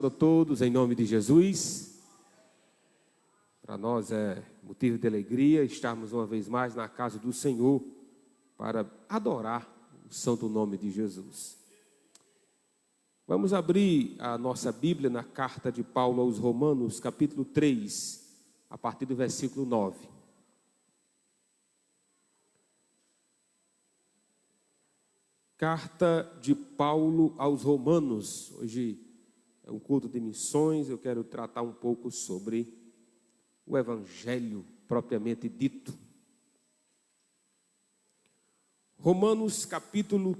A todos, em nome de Jesus. Para nós é motivo de alegria estarmos uma vez mais na casa do Senhor para adorar o santo nome de Jesus. Vamos abrir a nossa Bíblia na carta de Paulo aos Romanos, capítulo 3, a partir do versículo 9. Carta de Paulo aos Romanos. Hoje é um culto de missões, eu quero tratar um pouco sobre o Evangelho propriamente dito. Romanos capítulo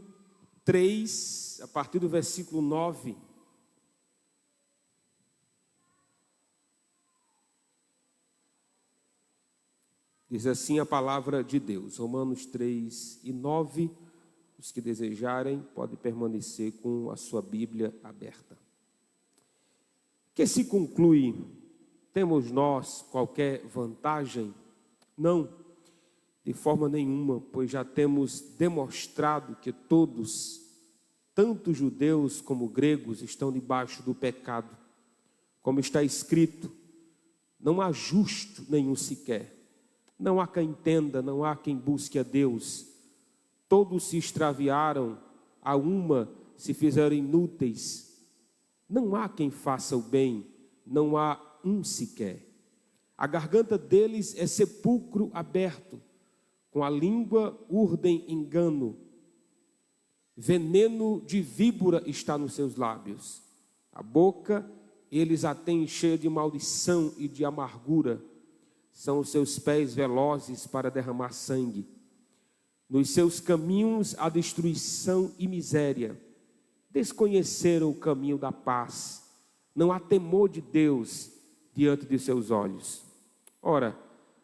3, a partir do versículo 9. Diz assim a palavra de Deus, Romanos 3 e 9. Os que desejarem podem permanecer com a sua Bíblia aberta. Que se conclui, temos nós qualquer vantagem? Não, de forma nenhuma, pois já temos demonstrado que todos, tanto judeus como gregos, estão debaixo do pecado. Como está escrito, não há justo nenhum sequer, não há quem entenda, não há quem busque a Deus. Todos se extraviaram, a uma se fizeram inúteis. Não há quem faça o bem, não há um sequer. A garganta deles é sepulcro aberto, com a língua urdem engano. Veneno de víbora está nos seus lábios. A boca eles a têm cheia de maldição e de amargura. São os seus pés velozes para derramar sangue. Nos seus caminhos há destruição e miséria. Desconheceram o caminho da paz. Não há temor de Deus diante de seus olhos. Ora,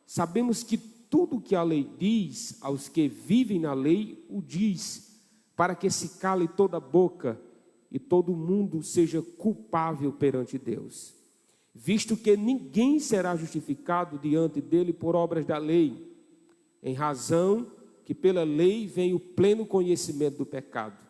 sabemos que tudo o que a lei diz aos que vivem na lei, o diz, para que se cale toda a boca e todo mundo seja culpável perante Deus. Visto que ninguém será justificado diante dele por obras da lei, em razão que pela lei vem o pleno conhecimento do pecado.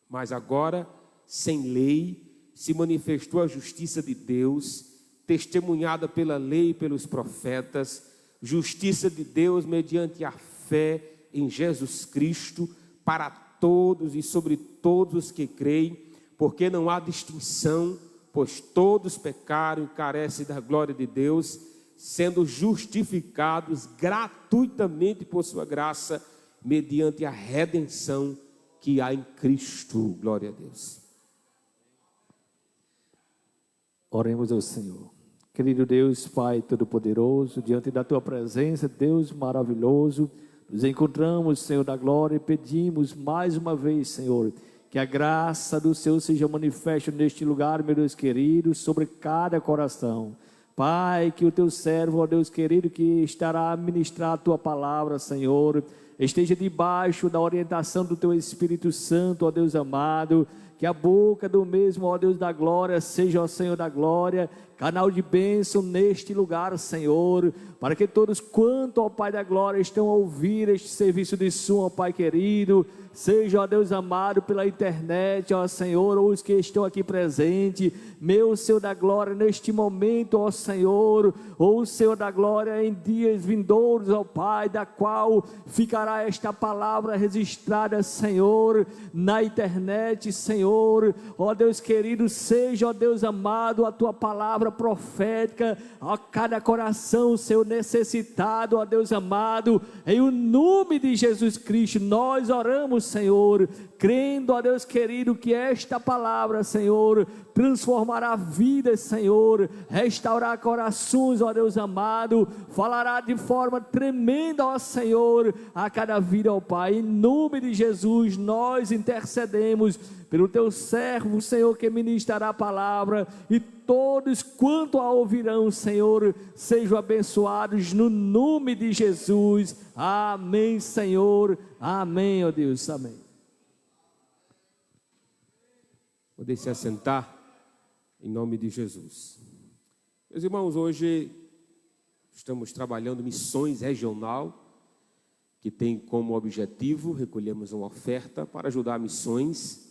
Mas agora, sem lei, se manifestou a justiça de Deus, testemunhada pela lei e pelos profetas, justiça de Deus mediante a fé em Jesus Cristo, para todos e sobre todos os que creem, porque não há distinção, pois todos pecaram e carecem da glória de Deus, sendo justificados gratuitamente por sua graça, mediante a redenção que há em Cristo. Glória a Deus. Oremos ao Senhor. Querido Deus, Pai Todo-Poderoso, diante da Tua presença, Deus maravilhoso, nos encontramos, Senhor da glória, e pedimos mais uma vez, Senhor, que a graça do Senhor seja manifesta neste lugar, meu Deus querido, sobre cada coração. Pai, que o Teu servo, ó Deus querido, que estará a ministrar a Tua palavra, Senhor, esteja debaixo da orientação do Teu Espírito Santo, ó Deus amado, que a boca do mesmo, ó Deus da glória, seja, ó Senhor da glória, canal de bênção neste lugar, Senhor, para que todos quanto, ó Pai da glória, estão a ouvir este serviço de som, ó Pai querido, seja, ó Deus amado, pela internet, ó Senhor, ou os que estão aqui presentes, meu Senhor da glória, neste momento, ó Senhor, ou Senhor da glória, em dias vindouros, ó Pai, da qual ficará esta palavra registrada, Senhor, na internet, Senhor, ó Deus querido, seja, ó Deus amado, a Tua palavra profética a cada coração, Senhor, necessitado, ó Deus amado, em o nome de Jesus Cristo, nós oramos, Senhor, crendo, ó Deus querido, que esta palavra, Senhor, transformará vidas, Senhor, restaurar corações, ó Deus amado, falará de forma tremenda, ó Senhor, a cada vida, ó Pai, em nome de Jesus, nós intercedemos pelo Teu servo, Senhor, que ministrará a palavra, e todos quanto a ouvirão, Senhor, sejam abençoados no nome de Jesus, amém, Senhor, amém, ó Deus, amém. Podem se assentar em nome de Jesus. Meus irmãos, hoje estamos trabalhando missões regional, que tem como objetivo recolhermos uma oferta para ajudar missões.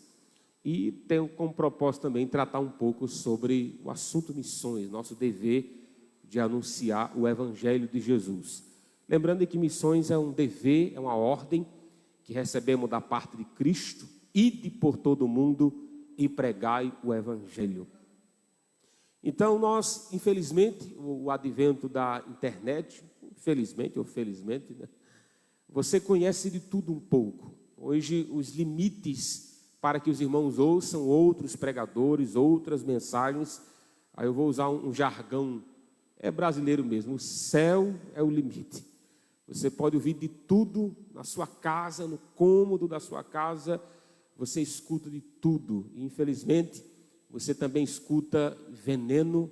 e tenho como propósito também tratar um pouco sobre o assunto missões, nosso dever de anunciar o Evangelho de Jesus. Lembrando que missões é um dever, é uma ordem que recebemos da parte de Cristo: ide por todo o mundo e pregai o Evangelho. Então nós, infelizmente, o advento da internet, infelizmente ou felizmente, né? Você conhece de tudo um pouco. Hoje os limites para que os irmãos ouçam outros pregadores, outras mensagens, aí eu vou usar um jargão, é brasileiro mesmo, o céu é o limite. Você pode ouvir de tudo na sua casa, no cômodo da sua casa, você escuta de tudo. E, infelizmente, você também escuta veneno,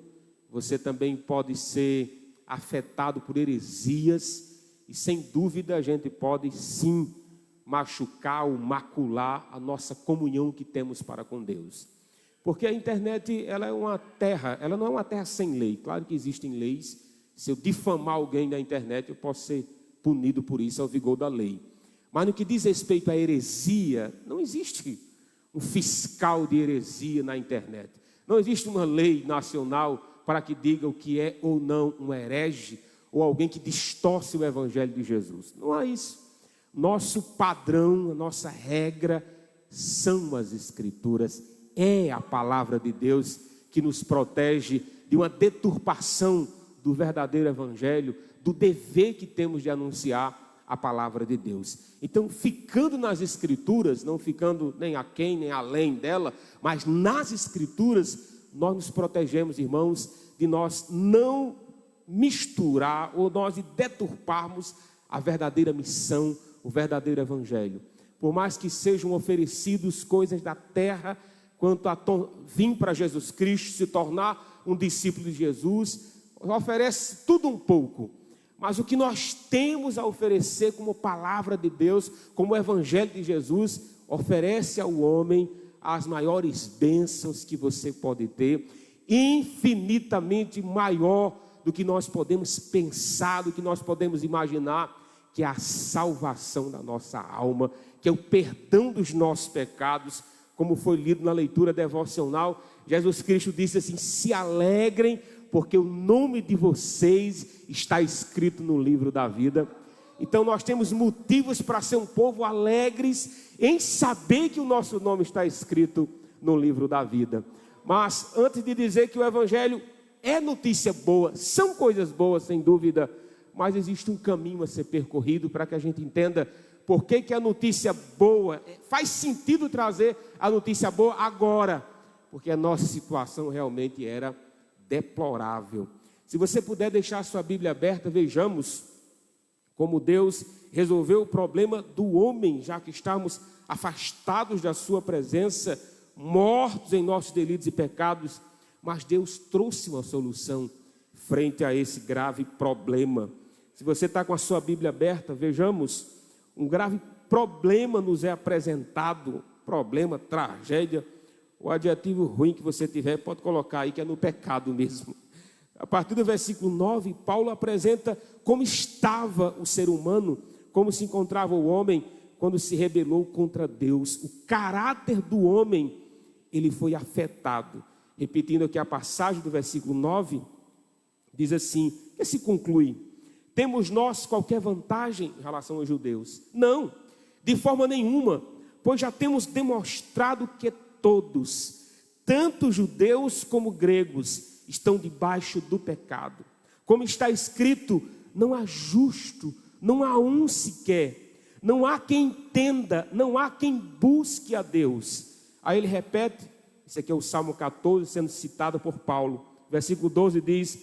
você também pode ser afetado por heresias, e sem dúvida a gente pode sim machucar ou macular a nossa comunhão que temos para com Deus. Porque a internet, ela é uma terra, ela não é uma terra sem lei. Claro que existem leis. Se eu difamar alguém na internet, eu posso ser punido por isso ao vigor da lei. Mas no que diz respeito à heresia, não existe um fiscal de heresia na internet. Não existe uma lei nacional para que diga o que é ou não um herege ou alguém que distorce o Evangelho de Jesus. Não há isso. Nosso padrão, a nossa regra são as Escrituras, é a palavra de Deus que nos protege de uma deturpação do verdadeiro Evangelho, do dever que temos de anunciar a palavra de Deus. Então, ficando nas Escrituras, não ficando nem aquém, nem além dela, mas nas Escrituras, nós nos protegemos, irmãos, de nós não misturar ou nós de deturparmos a verdadeira missão, o verdadeiro Evangelho. Por mais que sejam oferecidos coisas da terra, quanto a vir para Jesus Cristo, se tornar um discípulo de Jesus, oferece tudo um pouco. Mas o que nós temos a oferecer como palavra de Deus, como o Evangelho de Jesus, oferece ao homem as maiores bênçãos que você pode ter, infinitamente maior do que nós podemos pensar, do que nós podemos imaginar, que é a salvação da nossa alma, que é o perdão dos nossos pecados. Como foi lido na leitura devocional, Jesus Cristo disse assim: se alegrem, porque o nome de vocês está escrito no livro da vida. Então nós temos motivos para ser um povo alegres em saber que o nosso nome está escrito no livro da vida. Mas antes de dizer que o Evangelho é notícia boa, são coisas boas sem dúvida, mas existe um caminho a ser percorrido para que a gente entenda por que a notícia boa, faz sentido trazer a notícia boa agora, porque a nossa situação realmente era deplorável. Se você puder deixar a sua Bíblia aberta, vejamos como Deus resolveu o problema do homem, já que estamos afastados da sua presença, mortos em nossos delitos e pecados, mas Deus trouxe uma solução frente a esse grave problema. Se você está com a sua Bíblia aberta, vejamos, um grave problema nos é apresentado, problema, tragédia, o adjetivo ruim que você tiver, pode colocar aí que é no pecado mesmo. A partir do versículo 9, Paulo apresenta como estava o ser humano, como se encontrava o homem quando se rebelou contra Deus. O caráter do homem, ele foi afetado. Repetindo aqui a passagem do versículo 9, diz assim, que se conclui: temos nós qualquer vantagem em relação aos judeus? Não, de forma nenhuma, pois já temos demonstrado que todos, tanto judeus como gregos, estão debaixo do pecado. Como está escrito, não há justo, não há um sequer, não há quem entenda, não há quem busque a Deus. Aí ele repete, isso aqui é o Salmo 14, sendo citado por Paulo, versículo 12 diz: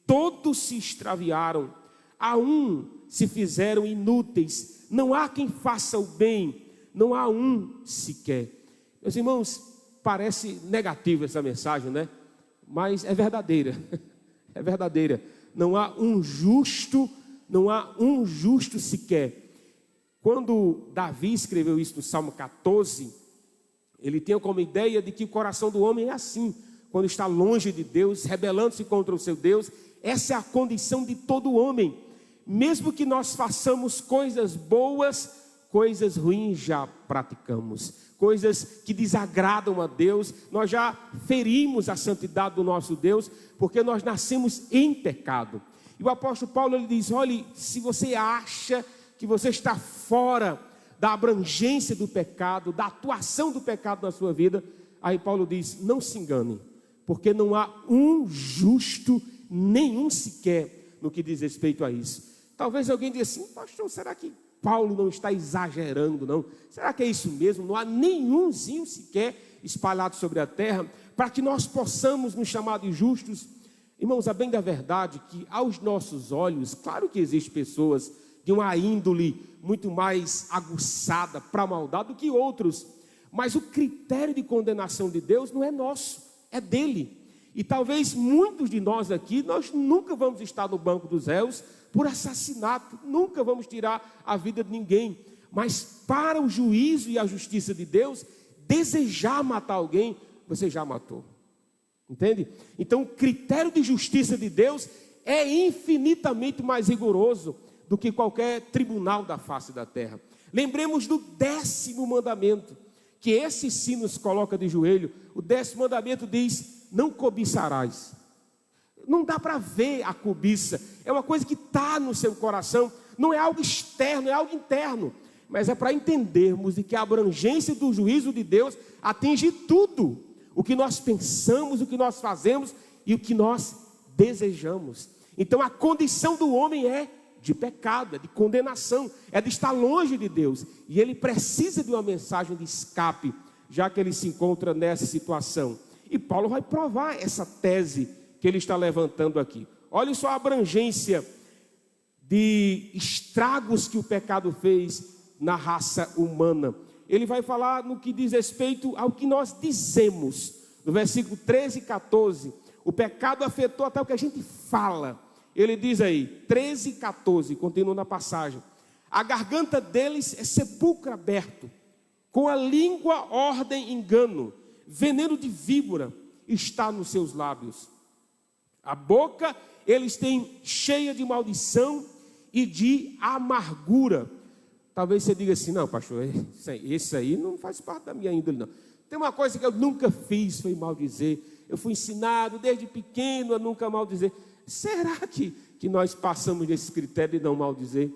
todos se extraviaram, a um se fizeram inúteis, não há quem faça o bem, não há um sequer. Meus irmãos, parece negativa essa mensagem, né? Mas é verdadeira, é verdadeira. Não há um justo, não há um justo sequer. Quando Davi escreveu isso no Salmo 14, ele tinha como ideia de que o coração do homem é assim, quando está longe de Deus, rebelando-se contra o seu Deus. Essa é a condição de todo homem. Mesmo que nós façamos coisas boas, coisas ruins já praticamos, coisas que desagradam a Deus, nós já ferimos a santidade do nosso Deus, porque nós nascemos em pecado. E o apóstolo Paulo ele diz: olhe, se você acha que você está fora da abrangência do pecado, da atuação do pecado na sua vida, aí Paulo diz: não se engane, porque não há um justo, nenhum sequer, no que diz respeito a isso. Talvez alguém diga assim: pastor, será que Paulo não está exagerando, não? Será que é isso mesmo? Não há nenhumzinho sequer espalhado sobre a terra, para que nós possamos nos chamar de justos? Irmãos, a bem da verdade que aos nossos olhos, claro que existem pessoas de uma índole muito mais aguçada para a maldade do que outros, mas o critério de condenação de Deus não é nosso, é dele. E talvez muitos de nós aqui, nós nunca vamos estar no banco dos réus por assassinato, nunca vamos tirar a vida de ninguém, mas para o juízo e a justiça de Deus, desejar matar alguém, você já matou, entende? Então o critério de justiça de Deus é infinitamente mais rigoroso do que qualquer tribunal da face da terra. Lembremos do 10º mandamento, que esse sim nos coloca de joelho. O 10º mandamento diz: não cobiçarás. Não dá para ver a cobiça, é uma coisa que está no seu coração, não é algo externo, é algo interno, mas é para entendermos de que a abrangência do juízo de Deus atinge tudo, o que nós pensamos, o que nós fazemos e o que nós desejamos. Então a condição do homem é de pecado, é de condenação, é de estar longe de Deus, e ele precisa de uma mensagem de escape, já que ele se encontra nessa situação. E Paulo vai provar essa tese que ele está levantando aqui. Olha só a abrangência de estragos que o pecado fez na raça humana. Ele vai falar no que diz respeito ao que nós dizemos. No versículo 13 e 14, o pecado afetou até o que a gente fala. Ele diz aí, 13 e 14, continua na passagem: a garganta deles é sepulcro aberto, com a língua ordem engano, veneno de víbora está nos seus lábios. A boca eles têm cheia de maldição e de amargura. Talvez você diga assim: não, pastor, esse aí não faz parte da minha índole, não. Tem uma coisa que eu nunca fiz, foi maldizer. Eu fui ensinado desde pequeno a nunca maldizer. Será que nós passamos desse critério de não maldizer?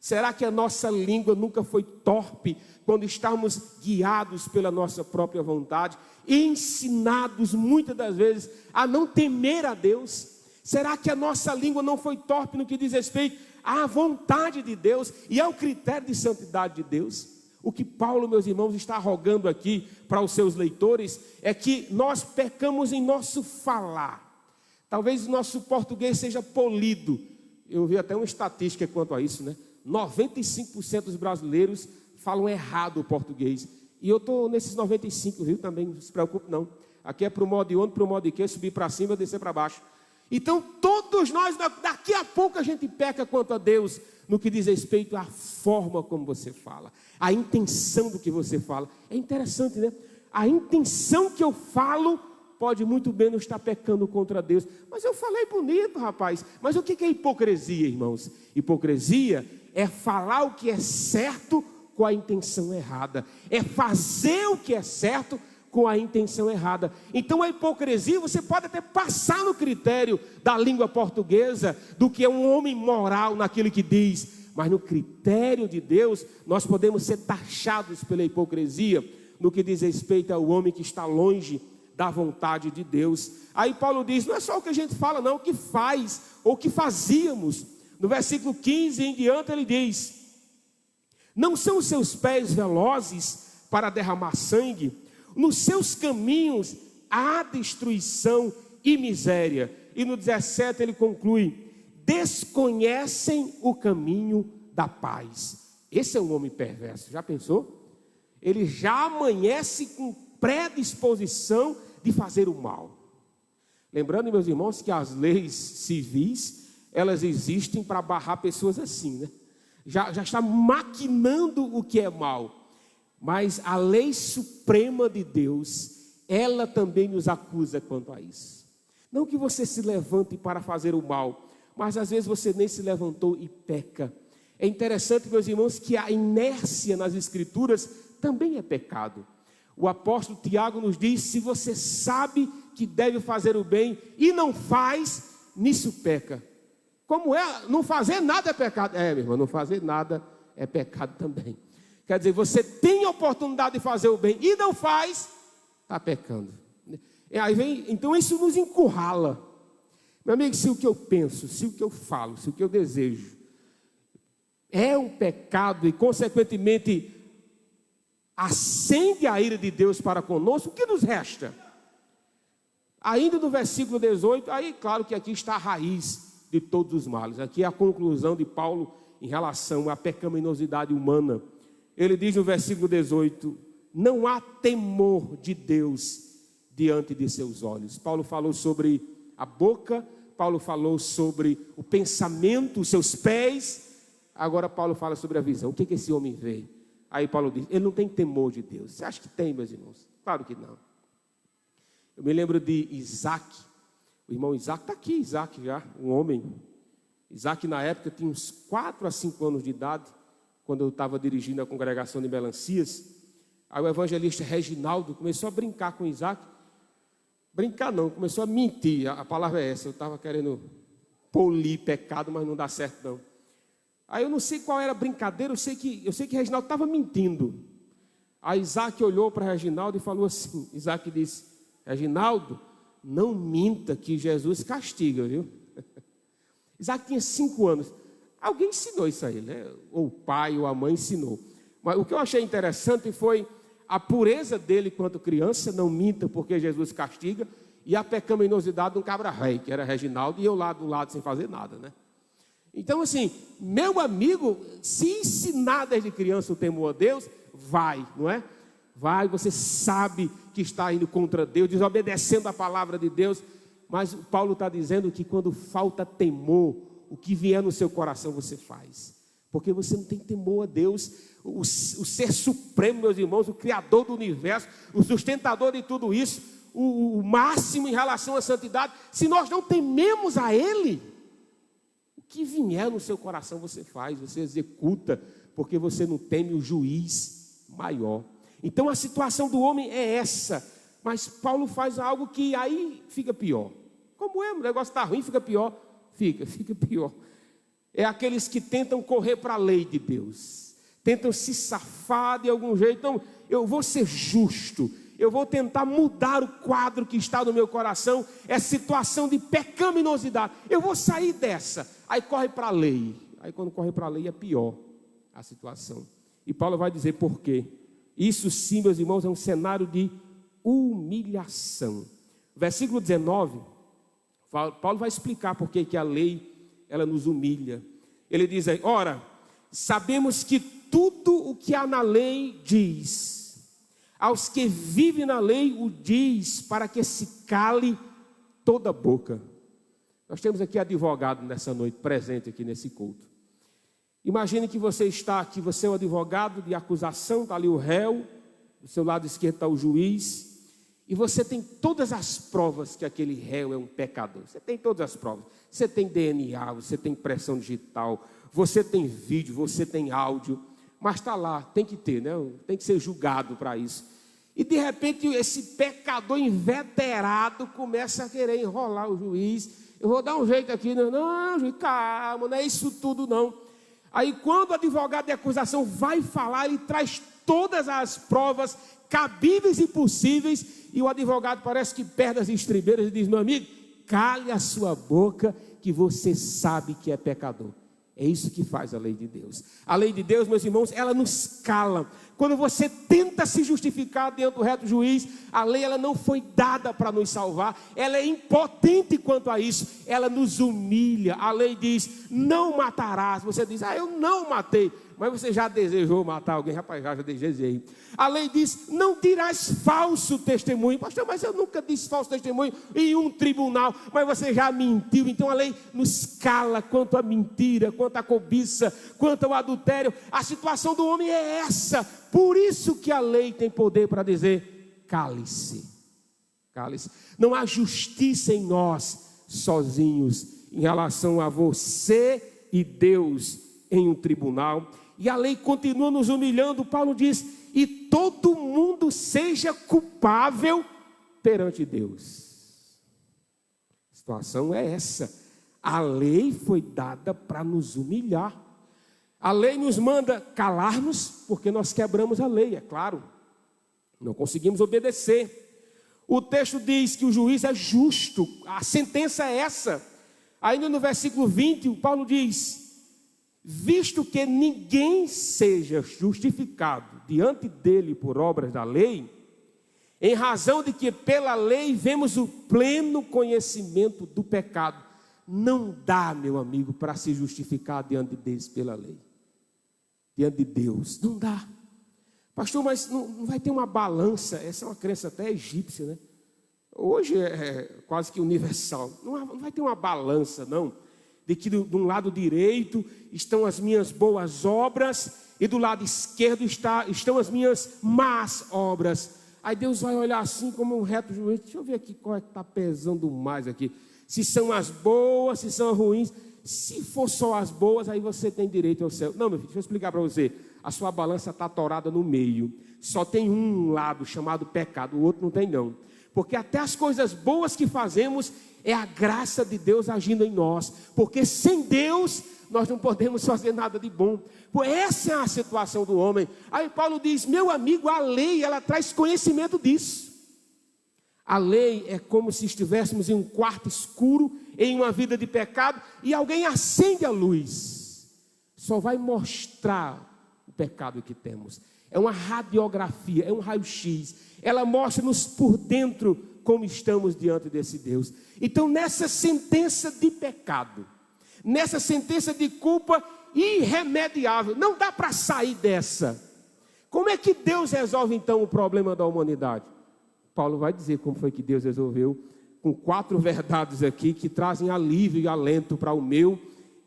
Será que a nossa língua nunca foi torpe quando estamos guiados pela nossa própria vontade, ensinados muitas das vezes a não temer a Deus? Será que a nossa língua não foi torpe no que diz respeito à vontade de Deus e ao critério de santidade de Deus? O que Paulo, meus irmãos, está rogando aqui para os seus leitores é que nós pecamos em nosso falar. Talvez o nosso português seja polido. Eu vi até uma estatística quanto a isso, né? 95% dos brasileiros falam errado o português. E eu estou nesses 95, viu? Também não se preocupe não. Aqui é para o modo de onde, para o modo de quê, subir para cima, descer para baixo. Então todos nós, daqui a pouco a gente peca quanto a Deus, no que diz respeito à forma como você fala, a intenção do que você fala. É interessante, né? A intenção que eu falo pode muito bem não estar pecando contra Deus. Mas eu falei bonito, rapaz. Mas o que é hipocrisia, irmãos? Hipocrisia é falar o que é certo com a intenção errada. É fazer o que é certo com a intenção errada. Então a hipocrisia, você pode até passar no critério da língua portuguesa, do que é um homem moral naquilo que diz. Mas no critério de Deus, nós podemos ser taxados pela hipocrisia, no que diz respeito ao homem que está longe da vontade de Deus. Aí Paulo diz, não é só o que a gente fala não, o que faz, ou o que fazíamos. No versículo 15 em diante ele diz: não são os seus pés velozes para derramar sangue? Nos seus caminhos há destruição e miséria. E no 17 ele conclui: desconhecem o caminho da paz. Esse é um homem perverso, já pensou? Ele já amanhece com predisposição de fazer o mal. Lembrando, meus irmãos, que as leis civis, elas existem para barrar pessoas assim, né? Já está maquinando o que é mal. Mas a lei suprema de Deus, ela também nos acusa quanto a isso. Não que você se levante para fazer o mal, mas às vezes você nem se levantou e peca. É interessante, meus irmãos, que a inércia nas Escrituras também é pecado. O apóstolo Tiago nos diz: se você sabe que deve fazer o bem e não faz, nisso peca. Como é? Não fazer nada é pecado. É, meu irmão, não fazer nada é pecado também. Quer dizer, você tem a oportunidade de fazer o bem e não faz, está pecando. Aí vem, então isso nos encurrala. Meu amigo, se o que eu penso, se o que eu falo, se o que eu desejo é um pecado e, consequentemente, acende a ira de Deus para conosco, o que nos resta? Ainda no versículo 18, aí claro que aqui está a raiz de todos os males. Aqui é a conclusão de Paulo em relação à pecaminosidade humana. Ele diz no versículo 18: não há temor de Deus diante de seus olhos. Paulo falou sobre a boca, Paulo falou sobre o pensamento, os seus pés. Agora Paulo fala sobre a visão. O que esse homem vê? Aí Paulo diz: ele não tem temor de Deus. Você acha que tem, meus irmãos? Claro que não. Eu me lembro de Isaac. O irmão Isaac está aqui, Isaac já, um homem. Isaac na época tinha uns 4 a 5 anos de idade, quando eu estava dirigindo a congregação de Melancias. Aí o evangelista Reginaldo começou a brincar com Isaac. Brincar não, começou a mentir. A palavra é essa. Eu estava querendo polir pecado, mas não dá certo não. Aí eu não sei qual era a brincadeira, eu sei que Reginaldo estava mentindo. Aí Isaac olhou para Reginaldo e falou assim, Isaac disse: Reginaldo, não minta que Jesus castiga, viu? Isaac tinha 5 anos. Alguém ensinou isso a ele, né? Ou o pai ou a mãe ensinou. Mas o que eu achei interessante foi a pureza dele quanto criança: não minta porque Jesus castiga. E a pecaminosidade de um cabra-rei, que era Reginaldo, e eu lá do lado sem fazer nada, né? Então, assim, meu amigo, se ensinar desde criança o temor a Deus, vai, não é? Vai, você sabe que está indo contra Deus, desobedecendo a palavra de Deus. Mas Paulo está dizendo que quando falta temor, o que vier no seu coração você faz. Porque você não tem temor a Deus, o ser supremo, meus irmãos, o criador do universo, o sustentador de tudo isso, o máximo em relação à santidade. Se nós não tememos a Ele, o que vier no seu coração você faz, você executa, porque você não teme o juiz maior. Então a situação do homem é essa, mas Paulo faz algo que aí fica pior. Como é? O negócio está ruim, fica pior? Fica pior. É aqueles que tentam correr para a lei de Deus, tentam se safar de algum jeito. Então, eu vou ser justo, eu vou tentar mudar o quadro que está no meu coração, é situação de pecaminosidade, eu vou sair dessa. Aí corre para a lei. Aí quando corre para a lei é pior a situação. E Paulo vai dizer por quê. Isso sim, meus irmãos, é um cenário de humilhação. Versículo 19, Paulo vai explicar por que a lei, ela nos humilha. Ele diz aí: ora, sabemos que tudo o que há na lei diz, aos que vivem na lei o diz, para que se cale toda boca. Nós temos aqui advogado nessa noite, presente aqui nesse culto. Imagine que você está aqui, você é um advogado de acusação, está ali o réu, do seu lado esquerdo está o juiz, e você tem todas as provas que aquele réu é um pecador. Você tem todas as provas. Você tem DNA, você tem impressão digital, você tem vídeo, você tem áudio, mas está lá, tem que ter, né? Tem que ser julgado para isso. E de repente esse pecador inveterado começa a querer enrolar o juiz. Eu vou dar um jeito aqui, não, juiz, calma, não é isso tudo não. Aí quando o advogado de acusação vai falar, ele traz todas as provas cabíveis e possíveis, e o advogado parece que perde as estribeiras e diz: meu amigo, cale a sua boca, que você sabe que é pecador. É isso que faz a lei de Deus. A lei de Deus, meus irmãos, ela nos cala. Quando você tenta se justificar diante do reto juiz, a lei ela não foi dada para nos salvar. Ela é impotente quanto a isso. Ela nos humilha. A lei diz: não matarás. Você diz: eu não matei. Mas você já desejou matar alguém? Rapaz, já desejei. A lei diz: não dirás falso testemunho. Pastor, mas eu nunca disse falso testemunho em um tribunal. Mas você já mentiu. Então a lei nos cala quanto à mentira, quanto à cobiça, quanto ao adultério. A situação do homem é essa. Por isso que a lei tem poder para dizer: cale-se. Cale-se. Não há justiça em nós sozinhos em relação a você e Deus em um tribunal, e a lei continua nos humilhando. Paulo diz: e todo mundo seja culpável perante Deus. A situação é essa. A lei foi dada para nos humilhar. A lei nos manda calar-nos, porque nós quebramos a lei, é claro. Não conseguimos obedecer. O texto diz que o juiz é justo, a sentença é essa. Ainda no versículo 20, o Paulo diz: visto que ninguém seja justificado diante dele por obras da lei, em razão de que pela lei vemos o pleno conhecimento do pecado. Não dá, meu amigo, para se justificar diante de Deus pela lei. Diante de Deus, não dá. Pastor, mas não vai ter uma balança? Essa é uma crença até egípcia, né? Hoje é quase que universal. Não vai ter uma balança, não. De que de um lado direito estão as minhas boas obras e do lado esquerdo estão as minhas más obras. Aí Deus vai olhar assim como um reto juiz. Deixa eu ver aqui qual é que está pesando mais aqui. Se são as boas, se são as ruins. Se for só as boas, aí você tem direito ao céu. Não, meu filho, deixa eu explicar para você. A sua balança está torada no meio. Só tem um lado chamado pecado, o outro não tem não. Porque até as coisas boas que fazemos é a graça de Deus agindo em nós. Porque sem Deus nós não podemos fazer nada de bom. Essa é a situação do homem. Aí Paulo diz: meu amigo, a lei, ela traz conhecimento disso. A lei é como se estivéssemos em um quarto escuro, em uma vida de pecado, e alguém acende a luz. Só vai mostrar o pecado que temos. É uma radiografia, é um raio-x. Ela mostra-nos por dentro como estamos diante desse Deus. Então, nessa sentença de pecado, nessa sentença de culpa irremediável, não dá para sair dessa. Como é que Deus resolve então o problema da humanidade? Paulo vai dizer como foi que Deus resolveu, com 4 verdades aqui que trazem alívio e alento para o meu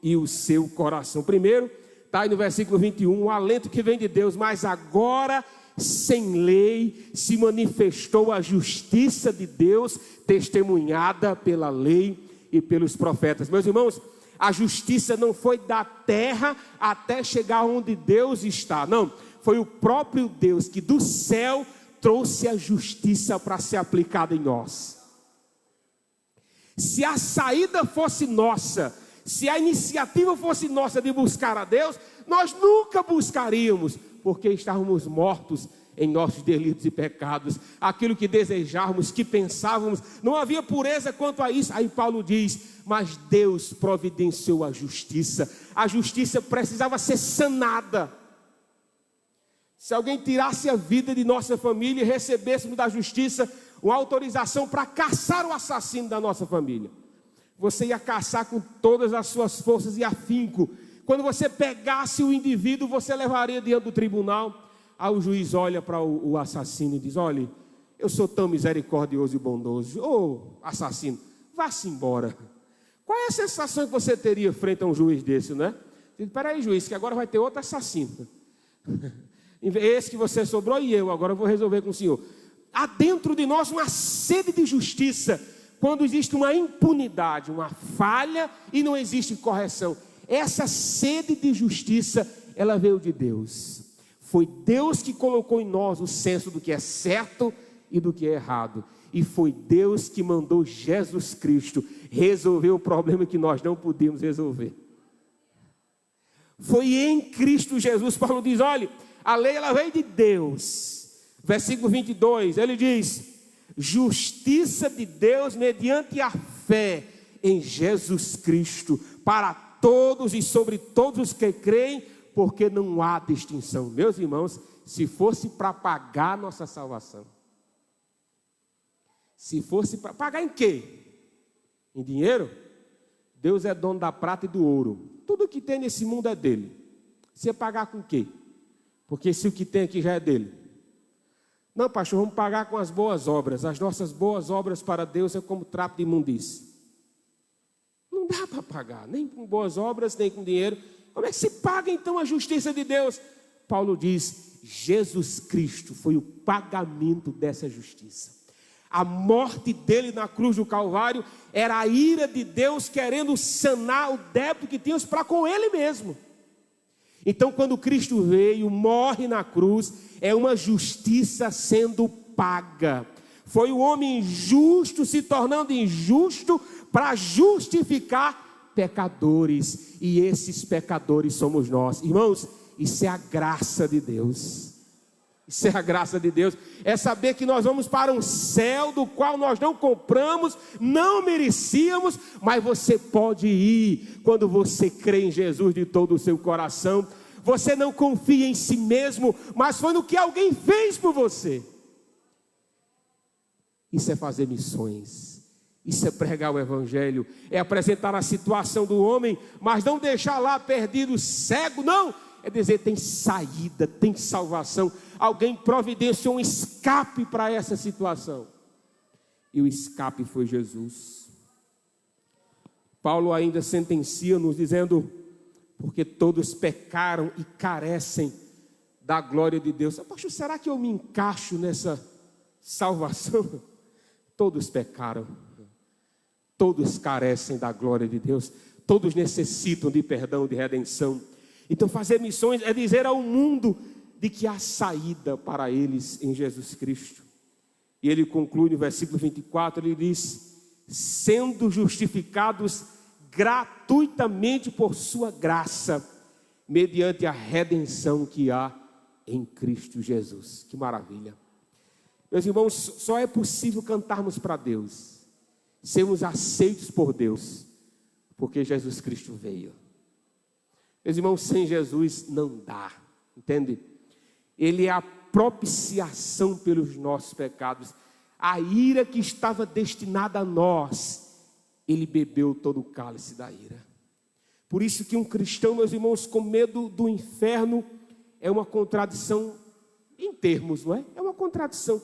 e o seu coração. Primeiro, está aí no versículo 21, o alento que vem de Deus: mas agora, sem lei, se manifestou a justiça de Deus, testemunhada pela lei e pelos profetas. Meus irmãos, a justiça não foi da terra até chegar onde Deus está, não. Foi o próprio Deus que do céu trouxe a justiça para ser aplicada em nós. Se a saída fosse nossa, se a iniciativa fosse nossa de buscar a Deus, nós nunca buscaríamos, porque estávamos mortos em nossos delitos e pecados. Aquilo que desejávamos, que pensávamos, não havia pureza quanto a isso. Aí Paulo diz: mas Deus providenciou a justiça. A justiça precisava ser sanada. Se alguém tirasse a vida de nossa família e recebêssemos da justiça uma autorização para caçar o assassino da nossa família, você ia caçar com todas as suas forças e afinco. Quando você pegasse o indivíduo, você levaria diante do tribunal. Aí o juiz olha para o assassino e diz: olha, eu sou tão misericordioso e bondoso. Ô, assassino, vá-se embora. Qual é a sensação que você teria frente a um juiz desse, né? Espera aí, juiz, que agora vai ter outro assassino. Esse que você sobrou e eu, agora eu vou resolver com o senhor. Há dentro de nós uma sede de justiça, quando existe uma impunidade, uma falha e não existe correção. Essa sede de justiça, ela veio de Deus. Foi Deus que colocou em nós o senso do que é certo e do que é errado. E foi Deus que mandou Jesus Cristo resolver o problema que nós não podíamos resolver. Foi em Cristo Jesus. Paulo diz: olha, a lei ela veio de Deus. Versículo 22, ele diz: justiça de Deus mediante a fé em Jesus Cristo, para todos e sobre todos os que creem, porque não há distinção. Meus irmãos, se fosse para pagar nossa salvação, se fosse para pagar em quê? Em dinheiro? Deus é dono da prata e do ouro. Tudo que tem nesse mundo é dele. Você pagar com o quê? Porque se o que tem aqui já é dele. Não, pastor, vamos pagar com as boas obras. As nossas boas obras para Deus é como trapo de imundície. Não dá para pagar, nem com boas obras, nem com dinheiro. Como é que se paga então a justiça de Deus? Paulo diz: Jesus Cristo foi o pagamento dessa justiça. A morte dele na cruz do Calvário era a ira de Deus querendo sanar o débito que tínhamos para com ele mesmo. Então, quando Cristo veio, morre na cruz, é uma justiça sendo paga. Foi o homem justo se tornando injusto para justificar pecadores. E esses pecadores somos nós. Irmãos, isso é a graça de Deus. Isso é a graça de Deus. É saber que nós vamos para um céu do qual nós não compramos, não merecíamos, mas você pode ir quando você crê em Jesus de todo o seu coração. Você não confia em si mesmo, mas foi no que alguém fez por você. Isso é fazer missões. Isso é pregar o evangelho. É apresentar a situação do homem, mas não deixar lá perdido, cego, não. É dizer, tem saída, tem salvação. Alguém providenciou um escape para essa situação. E o escape foi Jesus. Paulo ainda sentencia-nos dizendo, porque todos pecaram e carecem da glória de Deus. Poxa, será que eu me encaixo nessa salvação? Todos pecaram. Todos carecem da glória de Deus. Todos necessitam de perdão, de redenção. Então fazer missões é dizer ao mundo de que há saída para eles em Jesus Cristo. E ele conclui no versículo 24, ele diz, sendo justificados gratuitamente por sua graça, mediante a redenção que há em Cristo Jesus. Que maravilha. Meus irmãos, só é possível cantarmos para Deus, sermos aceitos por Deus, porque Jesus Cristo veio. Meus irmãos, sem Jesus não dá, entende? Ele é a propiciação pelos nossos pecados. A ira que estava destinada a nós, ele bebeu todo o cálice da ira. Por isso que um cristão, meus irmãos, com medo do inferno, é uma contradição em termos, não é? É uma contradição.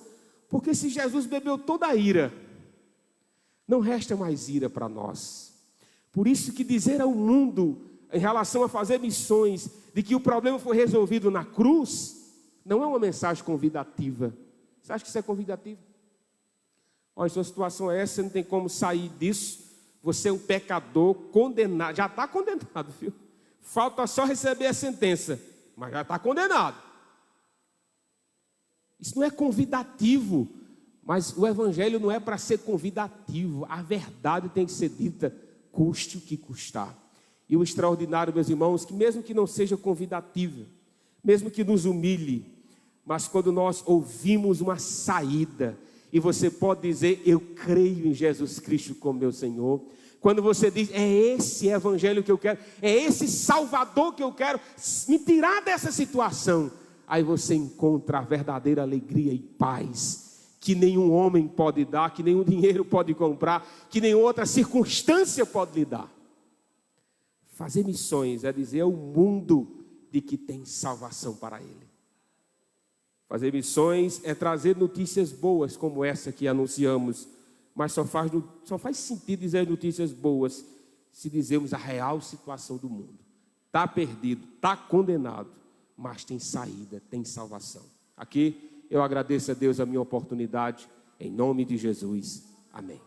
Porque se Jesus bebeu toda a ira, não resta mais ira para nós. Por isso que dizer ao mundo, em relação a fazer missões, de que o problema foi resolvido na cruz, não é uma mensagem convidativa. Você acha que isso é convidativo? Olha, sua situação é essa, você não tem como sair disso. Você é um pecador condenado, já está condenado, viu? Falta só receber a sentença, mas já está condenado. Isso não é convidativo, mas o evangelho não é para ser convidativo. A verdade tem que ser dita, custe o que custar. E o extraordinário, meus irmãos, que mesmo que não seja convidativo, mesmo que nos humilhe, mas quando nós ouvimos uma saída, e você pode dizer, eu creio em Jesus Cristo como meu Senhor. Quando você diz, é esse evangelho que eu quero, é esse Salvador que eu quero, me tirar dessa situação. Aí você encontra a verdadeira alegria e paz, que nenhum homem pode dar, que nenhum dinheiro pode comprar, que nenhuma outra circunstância pode lhe dar. Fazer missões é dizer ao mundo de que tem salvação para ele. Fazer missões é trazer notícias boas como essa que anunciamos, mas só faz sentido dizer notícias boas se dizermos a real situação do mundo. Está perdido, está condenado, mas tem saída, tem salvação. Aqui eu agradeço a Deus a minha oportunidade, em nome de Jesus. Amém.